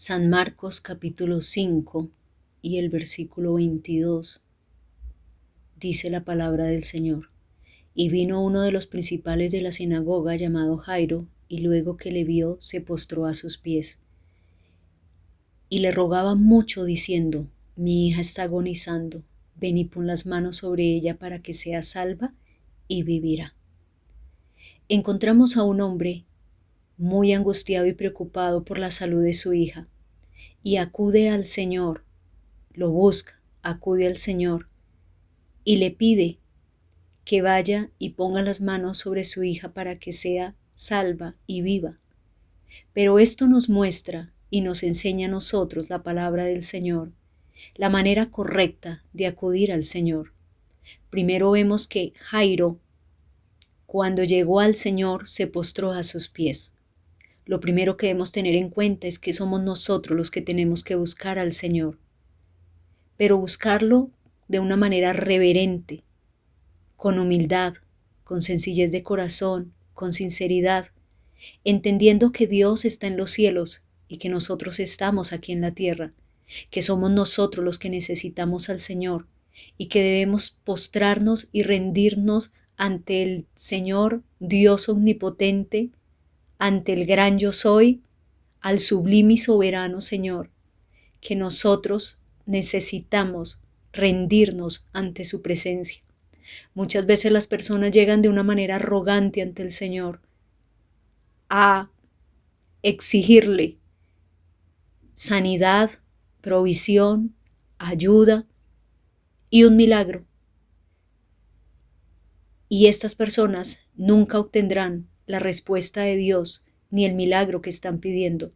San Marcos capítulo 5 y el versículo 22 dice la palabra del Señor. Y vino uno de los principales de la sinagoga llamado Jairo, y luego que le vio se postró a sus pies. Y le rogaba mucho diciendo: Mi hija está agonizando, ven y pon las manos sobre ella para que sea salva y vivirá. Encontramos a un hombre muy angustiado y preocupado por la salud de su hija, y acude al Señor, lo busca, acude al Señor y le pide que vaya y ponga las manos sobre su hija para que sea salva y viva. Pero esto nos muestra y nos enseña a nosotros la palabra del Señor, la manera correcta de acudir al Señor. Primero vemos que Jairo, cuando llegó al Señor, se postró a sus pies. Lo primero que debemos tener en cuenta es que somos nosotros los que tenemos que buscar al Señor, pero buscarlo de una manera reverente, con humildad, con sencillez de corazón, con sinceridad, entendiendo que Dios está en los cielos y que nosotros estamos aquí en la tierra, que somos nosotros los que necesitamos al Señor y que debemos postrarnos y rendirnos ante el Señor Dios omnipotente, ante el gran yo soy, al sublime y soberano Señor, que nosotros necesitamos rendirnos ante su presencia. Muchas veces las personas llegan de una manera arrogante ante el Señor a exigirle sanidad, provisión, ayuda y un milagro. Y estas personas nunca obtendrán la respuesta de Dios ni el milagro que están pidiendo,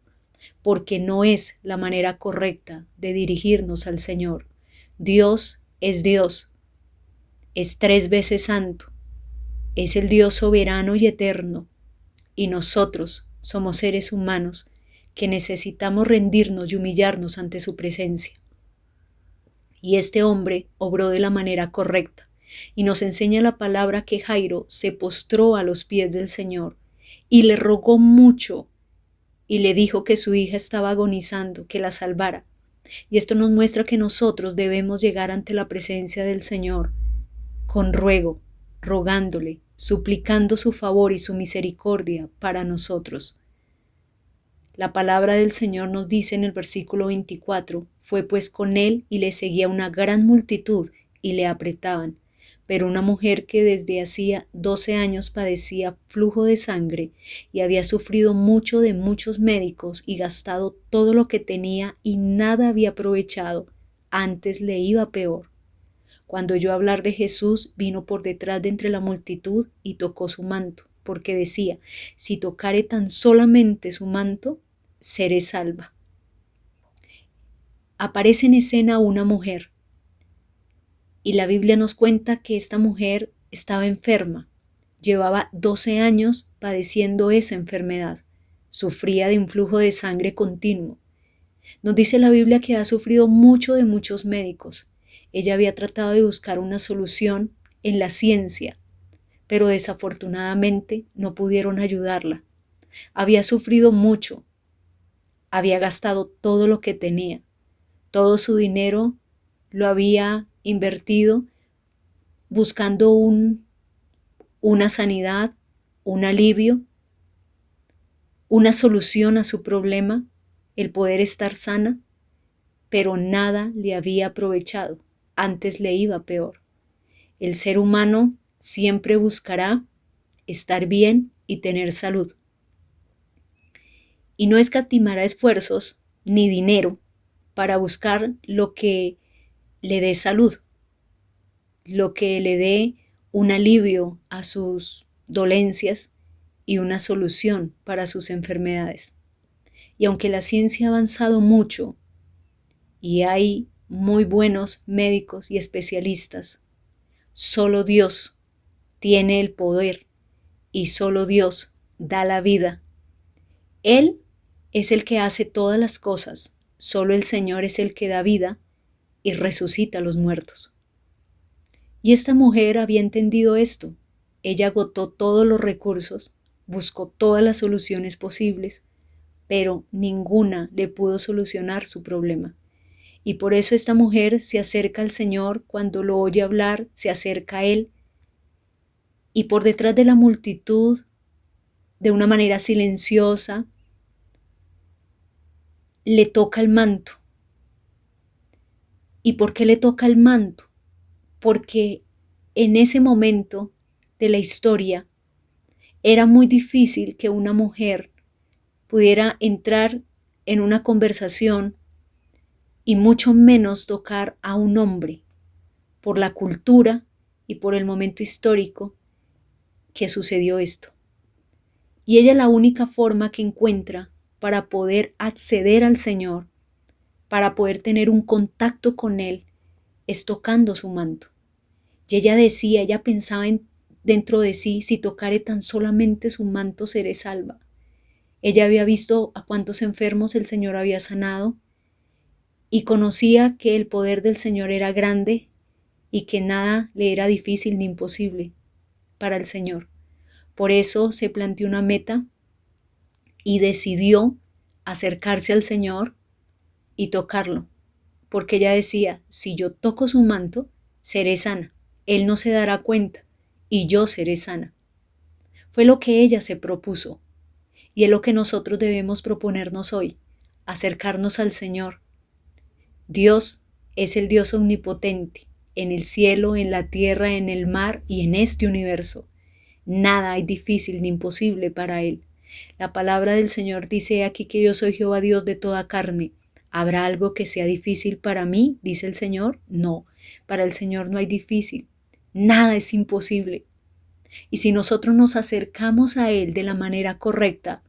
porque no es la manera correcta de dirigirnos al Señor. Dios, es 3 veces santo, es el Dios soberano y eterno, y nosotros somos seres humanos que necesitamos rendirnos y humillarnos ante su presencia. Y este hombre obró de la manera correcta, y nos enseña la palabra que Jairo se postró a los pies del Señor y le rogó mucho y le dijo que su hija estaba agonizando, que la salvara. Y esto nos muestra que nosotros debemos llegar ante la presencia del Señor con ruego, rogándole, suplicando su favor y su misericordia para nosotros. La palabra del Señor nos dice en el versículo 24, fue pues con él y le seguía una gran multitud y le apretaban. Pero una mujer que desde hacía 12 años padecía flujo de sangre y había sufrido mucho de muchos médicos y gastado todo lo que tenía y nada había aprovechado, antes le iba peor. Cuando oyó hablar de Jesús, vino por detrás de entre la multitud y tocó su manto, porque decía: si tocare tan solamente su manto, seré salva. Aparece en escena una mujer, y la Biblia nos cuenta que esta mujer estaba enferma. Llevaba 12 años padeciendo esa enfermedad. Sufría de un flujo de sangre continuo. Nos dice la Biblia que ha sufrido mucho de muchos médicos. Ella había tratado de buscar una solución en la ciencia, pero desafortunadamente no pudieron ayudarla. Había sufrido mucho, había gastado todo lo que tenía, todo su dinero lo había invertido buscando una sanidad, un alivio, una solución a su problema, el poder estar sana, pero nada le había aprovechado, antes le iba peor. El ser humano siempre buscará estar bien y tener salud, y no escatimará esfuerzos ni dinero para buscar lo que le dé salud, lo que le dé un alivio a sus dolencias y una solución para sus enfermedades. Y aunque la ciencia ha avanzado mucho y hay muy buenos médicos y especialistas, solo Dios tiene el poder y solo Dios da la vida. Él es el que hace todas las cosas, solo el Señor es el que da vida y resucita a los muertos. Y esta mujer había entendido esto. Ella agotó todos los recursos, buscó todas las soluciones posibles, pero ninguna le pudo solucionar su problema. Y por eso esta mujer se acerca al Señor, cuando lo oye hablar, se acerca a Él, y por detrás de la multitud, de una manera silenciosa, le toca el manto. ¿Y por qué le toca el manto? Porque en ese momento de la historia era muy difícil que una mujer pudiera entrar en una conversación y mucho menos tocar a un hombre, por la cultura y por el momento histórico que sucedió esto. Y ella la única forma que encuentra para poder acceder al Señor, para poder tener un contacto con Él, es tocando su manto. Y ella pensaba dentro de sí, si tocare tan solamente su manto seré salva. Ella había visto a cuántos enfermos el Señor había sanado y conocía que el poder del Señor era grande y que nada le era difícil ni imposible para el Señor. Por eso se planteó una meta y decidió acercarse al Señor y tocarlo, porque ella decía, si yo toco su manto, seré sana. Él no se dará cuenta y yo seré sana. Fue lo que ella se propuso y es lo que nosotros debemos proponernos hoy, acercarnos al Señor. Dios es el Dios omnipotente, en el cielo, en la tierra, en el mar y en este universo. Nada hay difícil ni imposible para Él. La palabra del Señor dice aquí que yo soy Jehová Dios de toda carne. ¿Habrá algo que sea difícil para mí? Dice el Señor. No, para el Señor no hay difícil. Nada es imposible. Y si nosotros nos acercamos a Él de la manera correcta,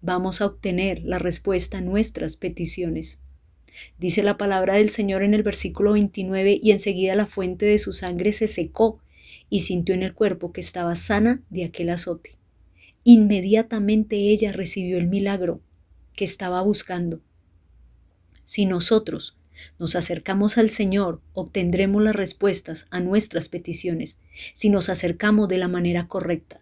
vamos a obtener la respuesta a nuestras peticiones. Dice la palabra del Señor en el versículo 29, y enseguida la fuente de su sangre se secó y sintió en el cuerpo que estaba sana de aquel azote. Inmediatamente ella recibió el milagro que estaba buscando. Si nosotros nos acercamos al Señor, obtendremos las respuestas a nuestras peticiones, si nos acercamos de la manera correcta.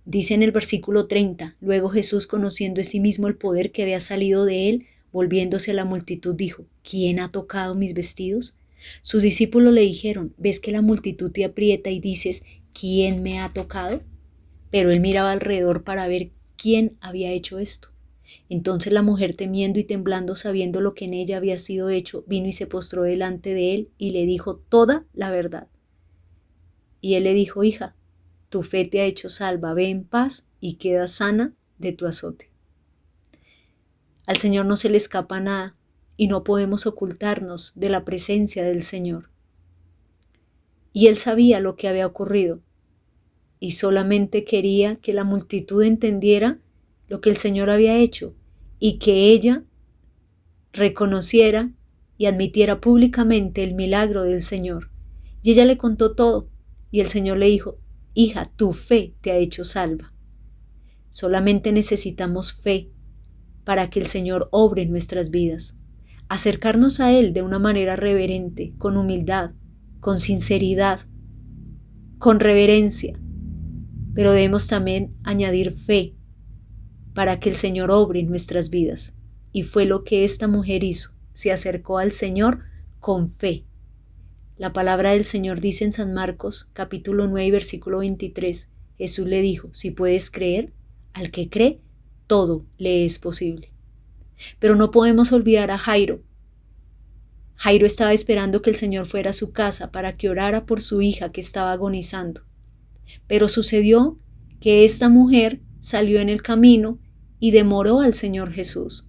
Dice en el versículo 30, luego Jesús, conociendo en sí mismo el poder que había salido de él, volviéndose a la multitud, dijo, ¿quién ha tocado mis vestidos? Sus discípulos le dijeron, ¿ves que la multitud te aprieta y dices, ¿quién me ha tocado? Pero él miraba alrededor para ver quién había hecho esto. Entonces la mujer, temiendo y temblando, sabiendo lo que en ella había sido hecho, vino y se postró delante de él y le dijo toda la verdad. Y él le dijo, hija, tu fe te ha hecho salva, ve en paz y queda sana de tu azote. Al Señor no se le escapa nada y no podemos ocultarnos de la presencia del Señor. Y él sabía lo que había ocurrido y solamente quería que la multitud entendiera lo que el Señor había hecho y que ella reconociera y admitiera públicamente el milagro del Señor. Y ella le contó todo y el Señor le dijo, hija, tu fe te ha hecho salva. Solamente necesitamos fe para que el Señor obre en nuestras vidas. Acercarnos a Él de una manera reverente, con humildad, con sinceridad, con reverencia. Pero debemos también añadir fe para que el Señor obre en nuestras vidas. Y fue lo que esta mujer hizo. Se acercó al Señor con fe. La palabra del Señor dice en San Marcos, capítulo 9, versículo 23. Jesús le dijo, si puedes creer, al que cree, todo le es posible. Pero no podemos olvidar a Jairo. Jairo estaba esperando que el Señor fuera a su casa para que orara por su hija que estaba agonizando. Pero sucedió que esta mujer salió en el camino y demoró al Señor Jesús.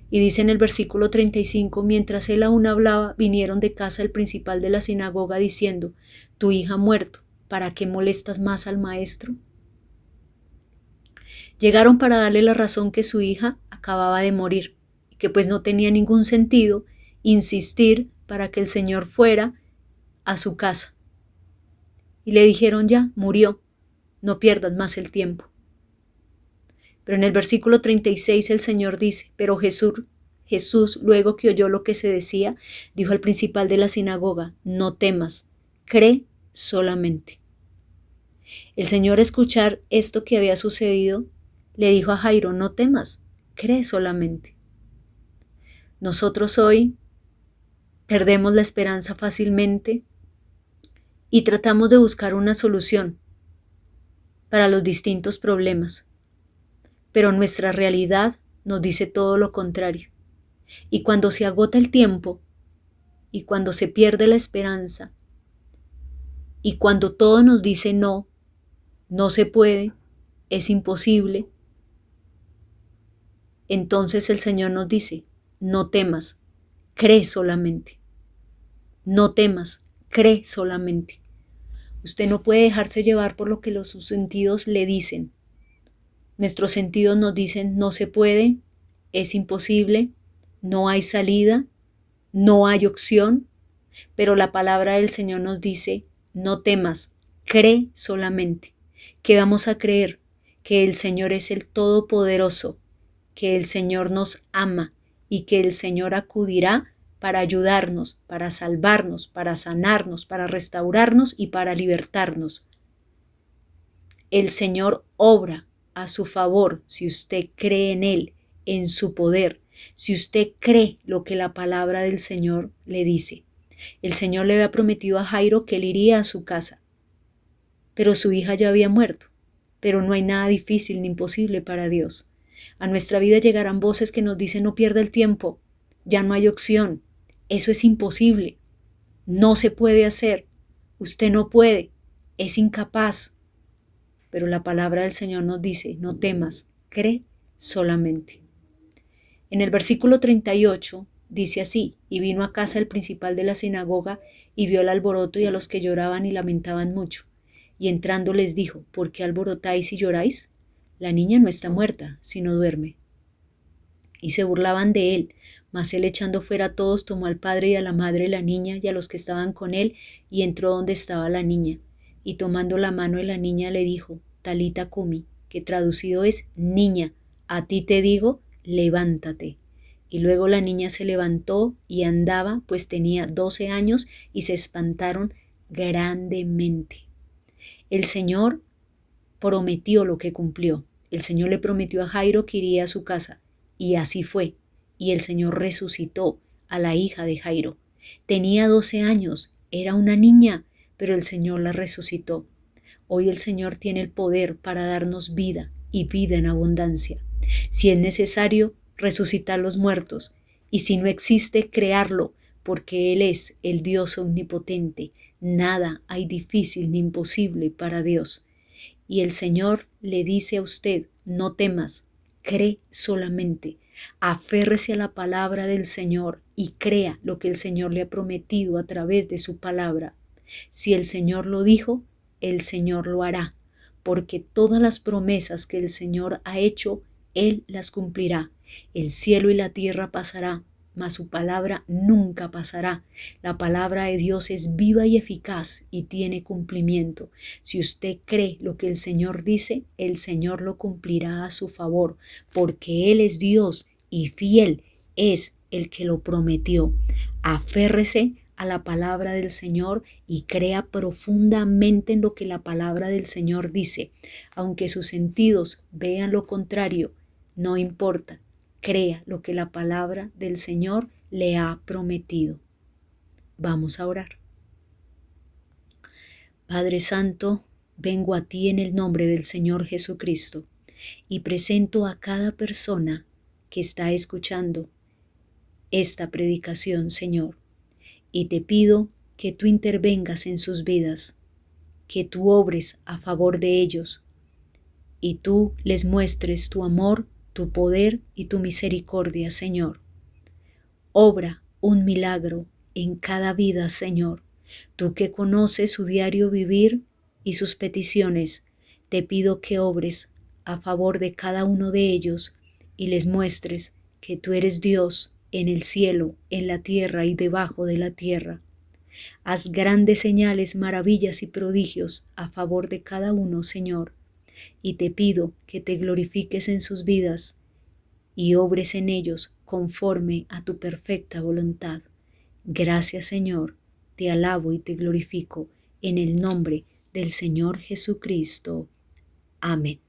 Y dice en el versículo 35, mientras él aún hablaba, vinieron de casa el principal de la sinagoga diciendo, tu hija ha muerto, ¿para qué molestas más al maestro? Llegaron para darle la razón que su hija acababa de morir, y que pues no tenía ningún sentido insistir para que el Señor fuera a su casa. Y le dijeron ya, murió, no pierdas más el tiempo. Pero en el versículo 36 el Señor dice, pero Jesús, luego que oyó lo que se decía, dijo al principal de la sinagoga, no temas, cree solamente. El Señor, escuchar esto que había sucedido, le dijo a Jairo, no temas, cree solamente. Nosotros hoy perdemos la esperanza fácilmente y tratamos de buscar una solución para los distintos problemas, pero nuestra realidad nos dice todo lo contrario. Y cuando se agota el tiempo, y cuando se pierde la esperanza, y cuando todo nos dice no, no se puede, es imposible, entonces el Señor nos dice, no temas, cree solamente. No temas, cree solamente. Usted no puede dejarse llevar por lo que sus sentidos le dicen. Nuestros sentidos nos dicen no se puede, es imposible, no hay salida, no hay opción, pero la palabra del Señor nos dice no temas, cree solamente. ¿Qué vamos a creer? Que el Señor es el Todopoderoso, que el Señor nos ama y que el Señor acudirá para ayudarnos, para salvarnos, para sanarnos, para restaurarnos y para libertarnos. El Señor obra a su favor si usted cree en Él, en su poder, si usted cree lo que la palabra del Señor le dice. El Señor le había prometido a Jairo que él iría a su casa, pero su hija ya había muerto. Pero no hay nada difícil ni imposible para Dios. A nuestra vida llegarán voces que nos dicen no pierda el tiempo, ya no hay opción, eso es imposible, no se puede hacer, usted no puede, es incapaz. Pero la palabra del Señor nos dice, no temas, cree solamente. En el versículo 38 dice así, y vino a casa el principal de la sinagoga y vio el alboroto y a los que lloraban y lamentaban mucho. Y entrando les dijo, ¿por qué alborotáis y lloráis? La niña no está muerta, sino duerme. Y se burlaban de él, mas él echando fuera a todos tomó al padre y a la madre de la niña y a los que estaban con él y entró donde estaba la niña. Y tomando la mano de la niña le dijo, Talita cumi, que traducido es, niña, a ti te digo, levántate. Y luego la niña se levantó y andaba, pues tenía 12 años, y se espantaron grandemente. El Señor prometió lo que cumplió. El Señor le prometió a Jairo que iría a su casa, y así fue. Y el Señor resucitó a la hija de Jairo. Tenía 12 años, era una niña, pero el Señor la resucitó. Hoy el Señor tiene el poder para darnos vida y vida en abundancia. Si es necesario, resucitar los muertos, y si no existe, crearlo, porque Él es el Dios omnipotente. Nada hay difícil ni imposible para Dios. Y el Señor le dice a usted, no temas, cree solamente, aférrese a la palabra del Señor y crea lo que el Señor le ha prometido a través de su palabra. Si el Señor lo dijo, el Señor lo hará, porque todas las promesas que el Señor ha hecho, Él las cumplirá. El cielo y la tierra pasará, mas su palabra nunca pasará. La palabra de Dios es viva y eficaz y tiene cumplimiento. Si usted cree lo que el Señor dice, el Señor lo cumplirá a su favor, porque Él es Dios y fiel es el que lo prometió. Aférrese a la palabra del Señor y crea profundamente en lo que la palabra del Señor dice. Aunque sus sentidos vean lo contrario, no importa. Crea lo que la palabra del Señor le ha prometido. Vamos a orar. Padre Santo, vengo a ti en el nombre del Señor Jesucristo y presento a cada persona que está escuchando esta predicación, Señor, y te pido que tú intervengas en sus vidas, que tú obres a favor de ellos y tú les muestres tu amor, tu poder y tu misericordia, Señor. Obra un milagro en cada vida, Señor. Tú que conoces su diario vivir y sus peticiones, te pido que obres a favor de cada uno de ellos y les muestres que tú eres Dios en el cielo, en la tierra y debajo de la tierra. Haz grandes señales, maravillas y prodigios a favor de cada uno, Señor, y te pido que te glorifiques en sus vidas y obres en ellos conforme a tu perfecta voluntad. Gracias, Señor, te alabo y te glorifico en el nombre del Señor Jesucristo. Amén.